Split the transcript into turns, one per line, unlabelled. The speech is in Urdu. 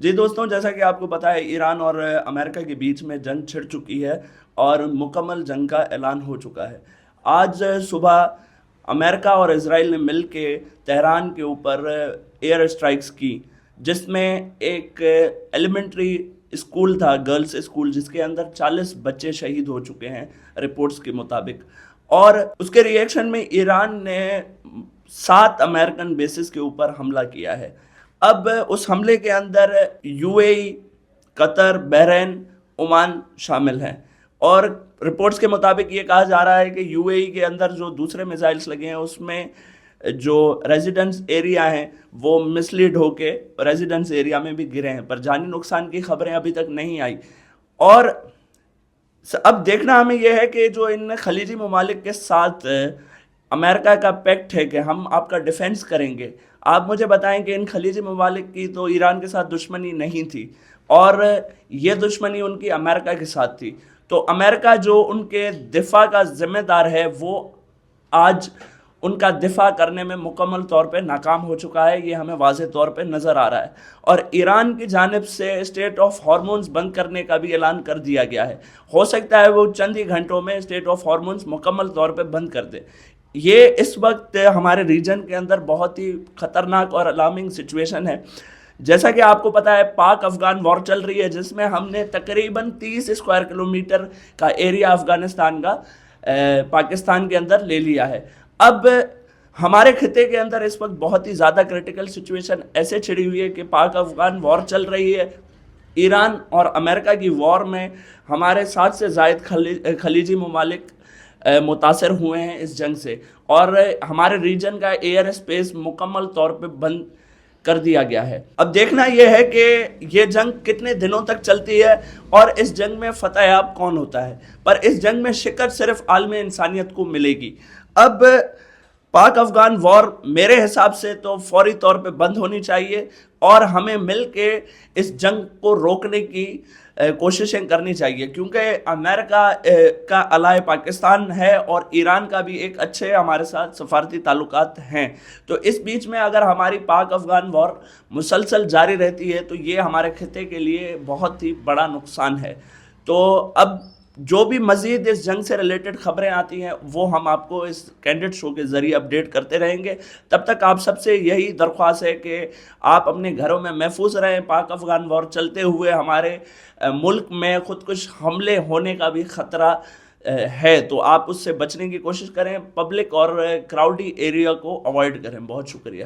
جی دوستوں، جیسا کہ آپ کو پتہ ہے ایران اور امریکہ کے بیچ میں جنگ چھڑ چکی ہے اور مکمل جنگ کا اعلان ہو چکا ہے۔ آج صبح امریکہ اور اسرائیل نے مل کے تہران کے اوپر ایئر اسٹرائکس کی، جس میں ایک ایلیمنٹری اسکول تھا، گرلز اسکول، جس کے اندر 40 بچے شہید ہو چکے ہیں رپورٹس کے مطابق۔ اور اس کے ری ایکشن میں ایران نے 7 امریکن بیسز کے اوپر حملہ کیا ہے۔ اب اس حملے کے اندر U A E, Qatar, Bahrain, Oman شامل ہیں، اور رپورٹس کے مطابق یہ کہا جا رہا ہے کہ یو اے ای کے اندر جو دوسرے میزائلز لگے ہیں اس میں جو ریزیڈنس ایریا ہیں وہ مسلیڈ ہو کے ریزیڈنس ایریا میں بھی گرے ہیں، پر جانی نقصان کی خبریں ابھی تک نہیں آئی۔ اور اب دیکھنا ہمیں یہ ہے کہ جو ان خلیجی ممالک کے ساتھ امریکہ کا پیکٹ ہے کہ ہم آپ کا ڈیفنس کریں گے، آپ مجھے بتائیں کہ ان خلیجی ممالک کی تو ایران کے ساتھ دشمنی نہیں تھی، اور یہ دشمنی ان کی امریکہ کے ساتھ تھی۔ تو امریکہ جو ان کے دفاع کا ذمہ دار ہے، وہ آج ان کا دفاع کرنے میں مکمل طور پہ ناکام ہو چکا ہے، یہ ہمیں واضح طور پہ نظر آ رہا ہے۔ اور ایران کی جانب سے اسٹیٹ آف ہارمونز بند کرنے کا بھی اعلان کر دیا گیا ہے۔ ہو سکتا ہے وہ چند ہی گھنٹوں میں اسٹیٹ آف ہارمونز مکمل طور پہ بند کر دے۔ یہ اس وقت ہمارے ریجن کے اندر بہت ہی خطرناک اور الارمنگ سچویشن ہے۔ جیسا کہ آپ کو پتہ ہے پاک افغان وار چل رہی ہے، جس میں ہم نے تقریباً 30 اسکوائر کلومیٹر کا ایریا افغانستان کا پاکستان کے اندر لے لیا ہے۔ اب ہمارے خطے کے اندر اس وقت بہت ہی زیادہ کریٹیکل سچویشن ایسے چھڑی ہوئی ہے کہ پاک افغان وار چل رہی ہے، ایران اور امریکہ کی وار میں ہمارے 7 سے زائد خلیجی ممالک متاثر ہوئے ہیں اس جنگ سے، اور ہمارے ریجن کا ایئر اسپیس مکمل طور پہ بند کر دیا گیا ہے۔ اب دیکھنا یہ ہے کہ یہ جنگ کتنے دنوں تک چلتی ہے اور اس جنگ میں فتح یاب کون ہوتا ہے، پر اس جنگ میں شکست صرف عالم انسانیت کو ملے گی۔ اب پاک افغان وار میرے حساب سے تو فوری طور پہ بند ہونی چاہیے، اور ہمیں مل کے اس جنگ کو روکنے کی کوششیں کرنی چاہیے، کیونکہ امریکہ کا الائے پاکستان ہے اور ایران کا بھی ایک اچھے ہمارے ساتھ سفارتی تعلقات ہیں۔ تو اس بیچ میں اگر ہماری پاک افغان وار مسلسل جاری رہتی ہے تو یہ ہمارے خطے کے لیے بہت ہی بڑا نقصان ہے۔ تو اب جو بھی مزید اس جنگ سے ریلیٹڈ خبریں آتی ہیں وہ ہم آپ کو اس کینڈیڈ شو کے ذریعے اپڈیٹ کرتے رہیں گے۔ تب تک آپ سب سے یہی درخواست ہے کہ آپ اپنے گھروں میں محفوظ رہیں۔ پاک افغان وار چلتے ہوئے ہمارے ملک میں خودکش حملے ہونے کا بھی خطرہ ہے، تو آپ اس سے بچنے کی کوشش کریں، پبلک اور کراؤڈی ایریا کو اوائڈ کریں۔ بہت شکریہ۔